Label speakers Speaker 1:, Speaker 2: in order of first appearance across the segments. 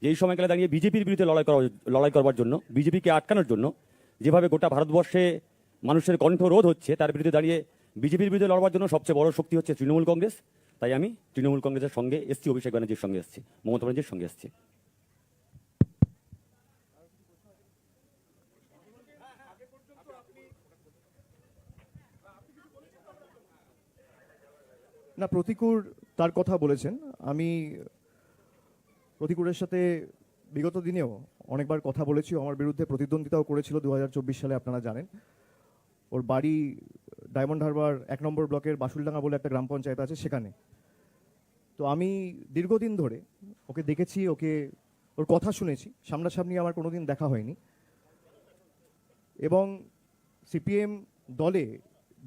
Speaker 1: যে এই সময়কালে দাঁড়িয়ে বিজেপির বিরুদ্ধে লড়াই করবার জন্য, বিজেপিকে আটকানোর জন্য যেভাবে গোটা ভারতবর্ষে মানুষের কণ্ঠরোধ হচ্ছে, তার বিরুদ্ধে দাঁড়িয়ে বিজেপির বিরুদ্ধে লড়বার জন্য সবচেয়ে বড় শক্তি হচ্ছে তৃণমূল কংগ্রেস। তাই আমি তৃণমূল কংগ্রেসের সঙ্গে এসছি, অভিষেক ব্যানার্জির সঙ্গে এসছি, মমতা ব্যানার্জির সঙ্গে এসছি।
Speaker 2: না, প্রতিকূর তার কথা বলেছেন। আমি প্রতিকূরের সাথে বিগত দিনেও অনেকবার কথা বলেছি। আমার বিরুদ্ধে প্রতিদ্বন্দ্বিতাও করেছিল 2024 সালে, আপনারা জানেন। ওর বাড়ি ডায়মন্ড হারবার 1 নম্বর ব্লকের বাসুলডাঙ্গা বলে একটা গ্রাম পঞ্চায়েত আছে, সেখানে। তো আমি দীর্ঘদিন ধরে ওকে দেখেছি, ওর কথা শুনেছি, সামনাসামনি আমার কোনোদিন দেখা হয়নি। এবং সিপিএম দলে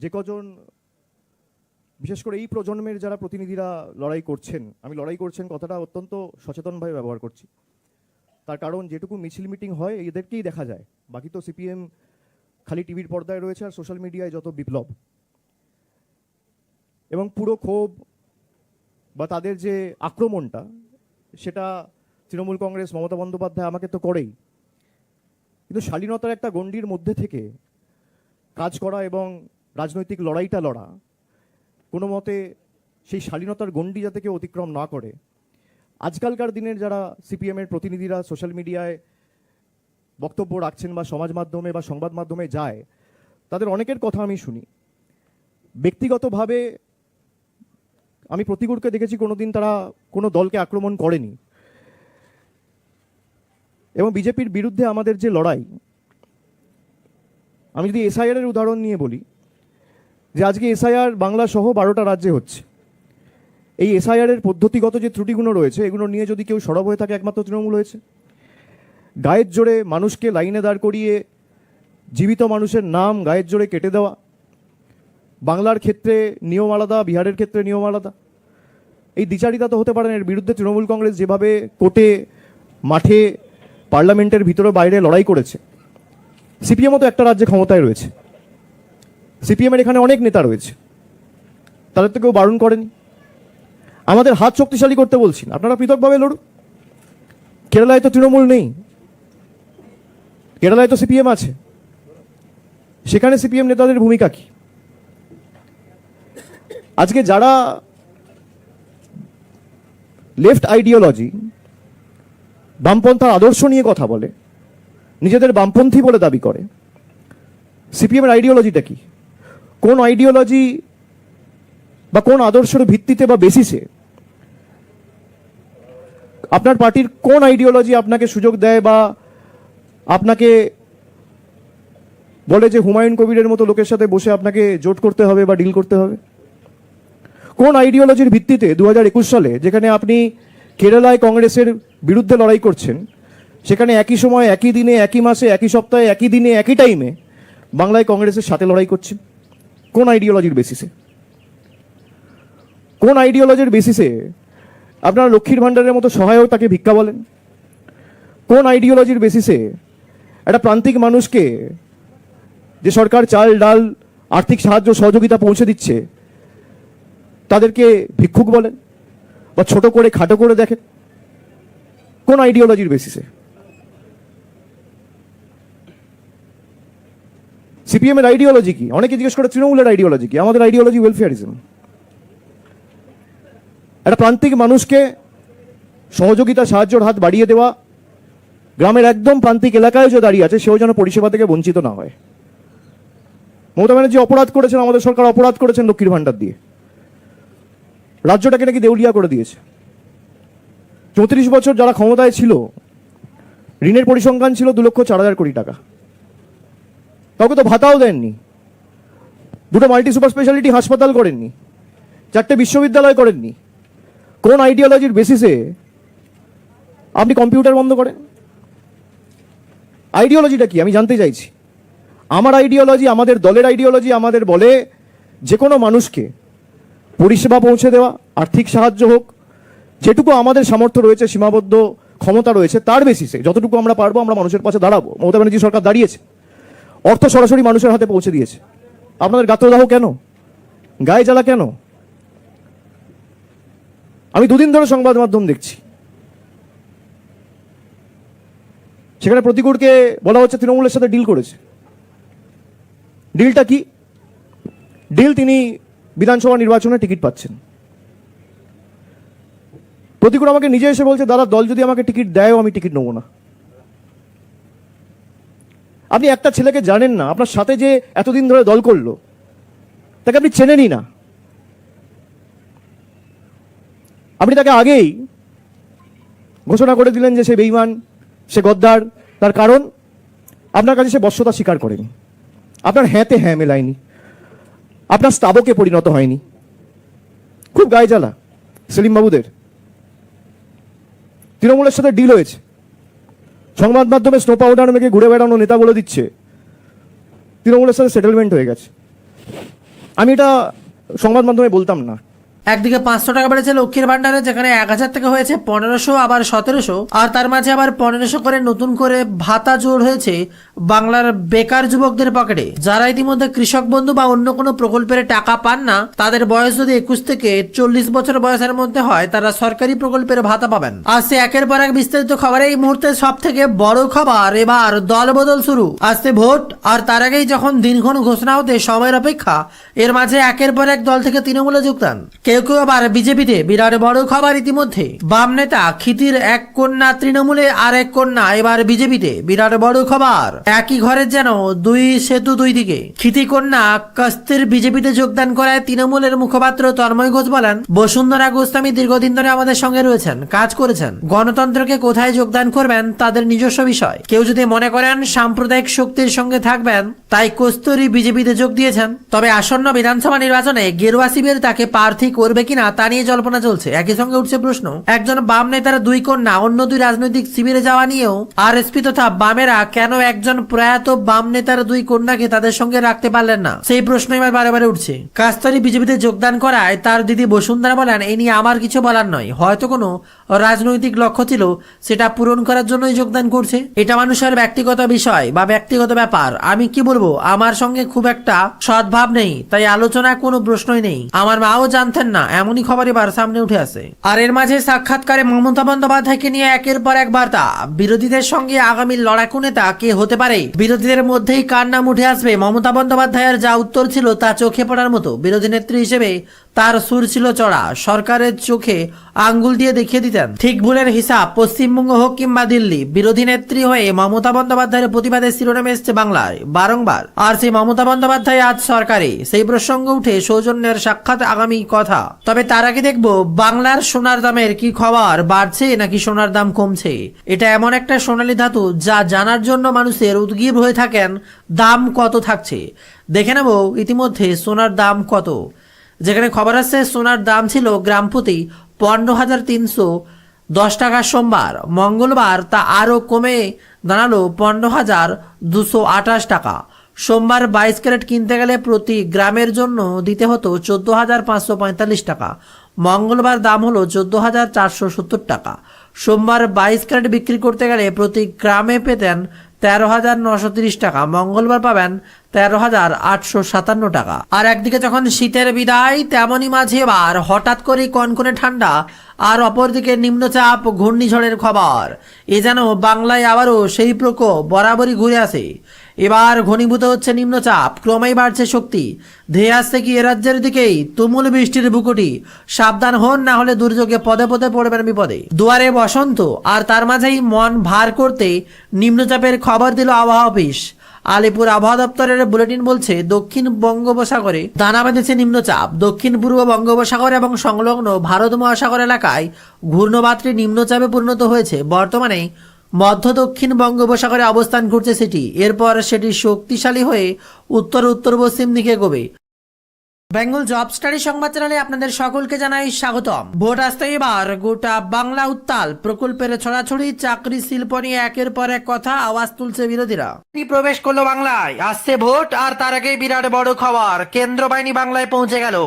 Speaker 2: যে কজন, বিশেষ করে এই প্রজন্মের যারা প্রতিনিধিরা লড়াই করছেন, আমি লড়াই করছেন কথাটা অত্যন্ত সচেতনভাবে ব্যবহার করছি। তার কারণ যেটুকু মিছিল মিটিং হয় এদেরকেই দেখা যায়, বাকি তো সিপিএম খালি টিভির পর্দায় রয়েছে আর সোশ্যাল মিডিয়ায় যত বিপ্লব। এবং পুরো ক্ষোভ বা তাদের যে আক্রমণটা, সেটা তৃণমূল কংগ্রেস, মমতা বন্দ্যোপাধ্যায় আমাকে তো করেই, কিন্তু শালীনতার একটা গণ্ডির মধ্যে থেকে কাজ করা এবং রাজনৈতিক লড়াইটা লড়া, কোনো মতে সেই শালীনতার গণ্ডি যাতে কেউ অতিক্রম না করে। আজকালকার দিনের যারা সিপিএমের প্রতিনিধিরা সোশ্যাল মিডিয়ায় বক্তব্য রাখছেন বা সমাজ মাধ্যমে বা সংবাদ মাধ্যমে যায়, তাদের অনেকের কথা আমি শুনি। ব্যক্তিগতভাবে আমি প্রতিকূলকে দেখেছি কোনোদিন তারা কোনো দলকে আক্রমণ করেনি। এবং বিজেপির বিরুদ্ধে আমাদের যে লড়াই, আমি যদি এসআইআর এর উদাহরণ নিয়ে বলি, যে আজকে এসআইআর বাংলা সহ 12টা রাজ্যে হচ্ছে। এই এসআইআর এর পদ্ধতিগত যে ত্রুটিগুলো রয়েছে, এগুলো নিয়ে যদি কেউ সরব হয়ে থাকে, একমাত্র তৃণমূল হয়েছে। গায়ের জোরে মানুষকে লাইনে দাঁড় করিয়ে জীবিত মানুষের নাম গায়ের জোরে কেটে দেওয়া, বাংলার ক্ষেত্রে নিয়ম আলাদা, বিহারের ক্ষেত্রে নিয়ম আলাদা। এই দ্বিচারিতা তো হতে পারে না। এর বিরুদ্ধে তৃণমূল কংগ্রেস যেভাবে কোর্টে, মাঠে, পার্লামেন্টের ভিতরে বাইরে লড়াই করেছে, সিপিএমও তো একটা রাজ্যে ক্ষমতায় রয়েছে, সিপিএমের এখানে অনেক নেতা রয়েছে, তাদের তো কেউ বারণ করেনি। আমাদের হাত শক্তিশালী করতে বলছি না, আপনারা পৃথকভাবে লড়ুন। কেরালায় তো তৃণমূল নেই, কেরালায় তো সিপিএম আছে, সেখানে সিপিএম নেতাদের ভূমিকা কি? আজকে যারা লেফট আইডিওলজি, বামপন্থার আদর্শ নিয়ে কথা বলে, নিজেদের বামপন্থী বলে দাবি করে, সিপিএমের আইডিওলজিটা কি? কোন আইডিওলজি বা কোন আদর্শের ভিত্তিতে বা বেসিসে আপনার পার্টির কোন আইডিওলজি আপনাকে সুযোগ দেয় বা আপনাকে বলে যে হুমায়ুন কবিরের মতো লোকের সাথে বসে আপনাকে জোট করতে হবে বা ডিল করতে হবে? কোন আইডিওলজির ভিত্তিতে 2021 সালে, যেখানে আপনি কেরালায় কংগ্রেসের বিরুদ্ধে লড়াই করছেন, সেখানে একই সময়, একই দিনে, একই মাসে, একই সপ্তাহে, একই দিনে, একই টাইমে বাংলায় কংগ্রেসের সাথে লড়াই করছেন? কোন আইডিওলজির বেসিসে? কোন আইডিওলজির বেসিসে আপনারা লক্ষ্মীর ভাণ্ডারের মতো সহায়ক তাকে ভিক্ষা বলেন? কোন আইডিওলজির বেসিসে একটা প্রান্তিক মানুষকে, যে সরকার চাল, ডাল, আর্থিক সাহায্য, সহযোগিতা পৌঁছে দিচ্ছে, তাদেরকে ভিক্ষুক বলেন বা ছোট করে, খাটো করে দেখেন? কোন আইডিওলজির বেসিসে? সিপিএম এর আইডিওলজি কি? অনেকে জিজ্ঞেস করে তৃণমূলের আইডিওলজি কি? আমাদের আইডিওলজি ওয়েলফেয়ারিজম। একটা প্রান্তিক মানুষকে সহযোগিতা, সাহায্যের হাত বাড়িয়ে দেওয়া, গ্রামের একদম প্রান্তিক এলাকায় যে দাঁড়িয়ে আছে সেও যেন পরিষেবা থেকে বঞ্চিত না হয়। মমতা ব্যানার্জি অপরাধ করেছেন, আমাদের সরকার অপরাধ করেছেন লক্ষ্মীর ভাণ্ডার দিয়ে, রাজ্যটাকে নাকি দেউলিয়া করে দিয়েছে। 34 বছর যারা ক্ষমতায় ছিল, ঋণের পরিসংখ্যান ছিল 2,04,000 কোটি টাকা, কাউকে তো ভাতাও দেননি, 2টো মাল্টি সুপার স্পেশালিটি হাসপাতাল করেননি, 4টে বিশ্ববিদ্যালয় করেননি। কোন আইডিওলজির বেসিসে আপনি কম্পিউটার বন্ধ করেন? আইডিওলজিটা কি আমি জানতে চাইছি। আমার আইডিওলজি, আমাদের দলের আইডিওলজি আমাদের বলে যে কোনো মানুষকে পরিষেবা পৌঁছে দেওয়া, আর্থিক সাহায্য হোক, যেটুকু আমাদের সামর্থ্য রয়েছে, সীমাবদ্ধ ক্ষমতা রয়েছে, তার বেসিসে যতটুকু আমরা পারবো আমরা মানুষের পাশে দাঁড়াবো। মমতা ব্যানার্জি সরকার দাঁড়িয়েছে, অর্থ সরাসরি মানুষের হাতে পৌঁছে দিয়েছে। আপনাদের গাত্রদাহ কেন? গায়ে জ্বালা কেন? আমি 2 দিন ধরে সংবাদ মাধ্যম দেখছি, সেখানে প্রতিকূলকে বলা হচ্ছে তৃণমূলের সাথে ডিল করেছে। ডিলটা কি? ডিল, তিনি বিধানসভা নির্বাচনে টিকিট পাচ্ছেন। প্রতিকূল আমাকে নিজে এসে বলছে, দাদা দল যদি আমাকে টিকিট দেয়ও আমি টিকিট নেবো না। আপনি একটা ছেলেকে জানেন না, আপনার সাথে যে এতদিন ধরে দল করলো তাকে আপনি চেনেনই না। আপনি তাকে আগেই ঘোষণা করে দিলেন যে সে বেঈমান, সে গদ্দার। তার কারণ আপনার কাছে সে বশ্যতা স্বীকার করেনি, আপনার হ্যাঁতে হ্যাঁ মেলায়নি, আপনার স্তাবকে পরিণত হয়নি। খুব গায়ে জ্বালা সেলিম বাবুদের। তৃণমূলের সাথে ডিল হয়েছে, সংবাদ মাধ্যমে স্নো পাউডার মেখে ঘুরে বেড়ানো নেতা বলে দিচ্ছে তৃণমূলের সাথে সেটেলমেন্ট হয়ে গেছে। আমি এটা সংবাদ মাধ্যমে বলতাম না।
Speaker 3: একদিকে 500 টাকা বেড়েছে লক্ষ্মীর ভান্ডারে, যেখানে 1000 থেকে হয়েছে 1500, আবার 1700, আর তার মাঝে আবার 1500 করে নতুন করে ভাতা জোর হয়েছে বাংলার বেকার যুবকদের পকেটে। যারা ইতিমধ্যে কৃষক বন্ধু বা অন্য কোনো প্রকল্পের টাকা পান না, তাদের বয়স যদি 21 থেকে 40 বছর বয়সের মধ্যে হয়, তারা সরকারি প্রকল্পের ভাতা পাবেন। আসছে একের পর এক বিস্তারিত খবরে এই মুহূর্তে সব থেকে বড় খবর, এবার দল বদল শুরু। আসছে ভোট, আর তার আগেই যখন দিনক্ষণ ঘোষণা হতে সময়ের অপেক্ষা, এর মাঝে একের পর এক দল থেকে তৃণমূলে যোগদান। কেউ কেউ আবার বিজেপিতে। বিরাট বড় খবর ইতিমধ্যে, বাম নেতা খিতির এক কন্যা তৃণমূলে, আর এক কন্যা এবার বিজেপিতে। বিরাট বড় খবর, একই ঘরের যেন দুই সেতু দুই দিকে। খিতি কন্যা কস্তির বিজেপিতে যোগদান করায় তৃণমূলের মুখপাত্র তন্ময় ঘোষ বলেন, বসুন্ধরা গোস্বামী দীর্ঘদিন ধরে আমাদের সঙ্গে রয়েছেন, কাজ করেছেন। গণতন্ত্রকে কোথায় যোগদান করবেন তাদের নিজস্ব বিষয়। কেউ যদি মনে করেন সাম্প্রদায়িক শক্তির সঙ্গে থাকবেন, তাই কস্তুরী বিজেপিতে যোগ দিয়েছেন। তবে আসন্ন বিধানসভা নির্বাচনে গেরুয়া শিবির তাকে প্রার্থী করবে কিনা তা নিয়ে জল্পনা চলছে। একই সঙ্গে উঠছে প্রশ্ন, একজন বাম নেতার দুই কন্যা অন্য দুই রাজনৈতিক শিবিরে যাওয়া নিয়েও আরএসপি তথা বামেরা কেন একজন প্রয়াত বাম নেতার দুই কন্যাকে তাদের সঙ্গে রাখতে পারলেন না, সেই প্রশ্ন এবার বারে বারে উঠছে। কাস্তরী বিজেপিতে যোগদান করায় তার দিদি বসুন্ধরা বলেন, এই নিয়ে আমার কিছু বলার নয়, হয়তো কোনো রাজনৈতিক লক্ষ্য ছিল, সেটা পূরণ করার জন্যই যোগদান করছে। এটা মানুষের ব্যক্তিগত বিষয় বা ব্যক্তিগত ব্যাপার। আমি কি বলবো, আমার সঙ্গে খুব একটা সদ্ভাব নেই, তাই আলোচনা কোনো প্রশ্নই নেই। আমার মাও জানতেন না, এমনই খবর এবার সামনে উঠে আসে। আর এর মাঝে সাক্ষাৎকারে মমতা বন্দ্যোপাধ্যায়কে নিয়ে একের পর এক বার্তা। বিরোধীদের সঙ্গে আগামী লড়াকু নেতা কে হতে পারে, বিরোধীদের মধ্যেই কার নাম উঠে আসবে, মমতা বন্দ্যোপাধ্যায়ের যা উত্তর ছিল তা চোখে পড়ার মতো। বিরোধী নেত্রী হিসেবে তার সুর ছিল চড়া, সরকারের চোখে আঙ্গুল দিয়ে দেখিয়ে দিতেন ঠিক ভুলের হিসাব, পশ্চিমবঙ্গ হোক কিংবা দিল্লি। বিরোধী নেত্রী হয়ে মমতা বন্দ্যোপাধ্যায়ের প্রতিবাদের শিরোনামে এসছে বাংলায় বারংবার। আর সেই মমতা বন্দ্যোপাধ্যায় আজ সরকারে, সেই প্রসঙ্গ উঠে সৌজন্যের সাক্ষাৎ আগামী কথা। তবে তার আগে দেখবো বাংলার সোনার দামের কি খবর, বাড়ছে নাকি সোনার দাম কমছে। এটা এমন একটা সোনালী ধাতু যা জানার জন্য মানুষের উদগ্রীব হয়ে থাকেন। দাম কত থাকছে দেখে নেব ইতিমধ্যে সোনার দাম কত। যেখানে খবর আসছে সোনার দাম ছিল গ্রাম প্রতি 15,310 টাকা সোমবার, মঙ্গলবার তা আরও কমে দাঁড়ালো 15,228 টাকা। সোমবার 22 ক্যারেট কিনতে গেলে প্রতি গ্রামের জন্য দিতে হতো 14,545 টাকা, মঙ্গলবার দাম হলো 14,470 টাকা। সোমবার 22 ক্যারেট বিক্রি করতে গেলে প্রতি গ্রামে পেতেন 13,930 টাকা, মঙ্গলবার পাবেন 13,857 টাকা। আর একদিকে যখন শীতের বিদায়, তেমনই মাঝে এবার হঠাৎ করে কনকনে ঠান্ডা, আর অপরদিকে নিম্নচাপ ঘূর্ণিঝড়ের খবর। এ যেন বাংলায় আবারও সেই প্রকোপ বরাবরই ঘুরে আসে। এবার ঘনীভূত হচ্ছে নিম্নচাপ, ক্রমেই বাড়ছে শক্তি, ধেয়ে আসছে কি এ রাজ্যের দিকেই তুমুল বৃষ্টির বুকুটি। সাবধান হন, না হলে দুর্যোগে পদে পদে পড়বেন বিপদে। দুয়ারে বসন্ত, আর তার মাঝেই মন ভার করতে নিম্নচাপের খবর দিল আবহাওয়া অফিস। আলিপুর আবহাওয়া দপ্তরের বুলেটিন বলছে, দক্ষিণ বঙ্গোপসাগরে দানা বেঁধেছে নিম্নচাপ। দক্ষিণ পূর্ব বঙ্গোপসাগর এবং সংলগ্ন ভারত মহাসাগর এলাকায় ঘূর্ণবাতটি নিম্নচাপে পরিণত হয়েছে। বর্তমানে মধ্য দক্ষিণ বঙ্গোপসাগরে অবস্থান করছে সেটি। এরপর সেটি শক্তিশালী হয়ে উত্তর উত্তর পশ্চিম দিকে এগোবে। বেঙ্গল জব স্টাডি সংবাদ চ্যানেলে আপনাদের সকলকে জানাই স্বাগতম। ভোট আসতে এবার গোটা বাংলা উত্তাল, প্রকল্পের ছড়াছড়ি, চাকরি শিল্প নিয়ে একের পর এক কথা আওয়াজ তুলছে বিরোধীরা। প্রবেশ করলো বাংলায়, আসছে ভোট, আর তার আগে বিরাট বড় খবর, কেন্দ্র বাহিনী বাংলায় পৌঁছে গেল।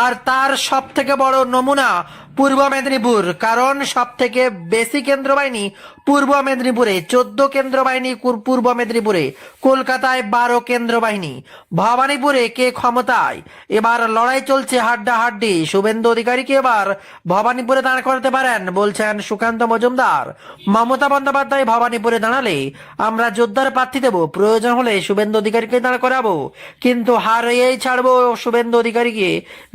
Speaker 3: আর তার সব থেকে বড় নমুনা পূর্ব মেদিনীপুর, কারণ সব থেকে বেশি কেন্দ্র বাহিনী পূর্ব মেদিনীপুরে, 14 কেন্দ্র বাহিনী পূর্ব মেদিনীপুরে, কলকাতায় 12 কেন্দ্র বাহিনী। ভবানীপুরে কে ক্ষমতায়? এবার লড়াই চলছে হাড্ডাহাড্ডি। শুভেন্দু অধিকারীকে এবার ভবানীপুরে দাঁড় করাতে পারেন বলছেন সুকান্ত মজুমদার। মমতা বন্দ্যোপাধ্যায় ভবানীপুরে দাঁড়ালে আমরা জোরদার প্রার্থী দেব, প্রয়োজন হলে শুভেন্দু অধিকারীকে দাঁড় করাবো, কিন্তু হারিয়েই ছাড়বো শুভেন্দু অধিকারীকে।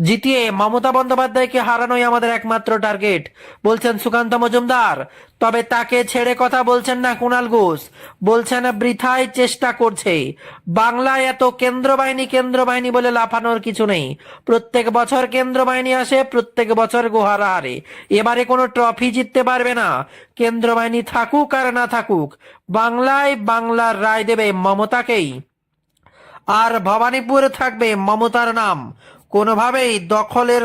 Speaker 3: জিতিয়ে মমতা বন্দ্যোপাধ্যায়কে হারানোই আমাদের একমাত্র টার্গেট বলছেন সুকান্ত মজুমদার। তবে তাকে ছেড়ে কথা বলছেন না কুণাল ঘোষ, বলছেন বৃথায় চেষ্টা করছে। বাংলায় এত কেন্দ্র বাহিনী বলে লাফানোর কিছু নেই। প্রত্যেক বছর কেন্দ্র বাহিনী আসে, প্রত্যেক বছর গোহারা হারে। এবারে কোনো ট্রফি জিততে পারবে না। কেন্দ্র বাহিনী থাকুক আর না থাকুক, বাংলায় বাংলার রায় দেবে মমতাকেই। আর ভবানীপুর থাকবে মমতার নাম। কোনোভাবেই দখলের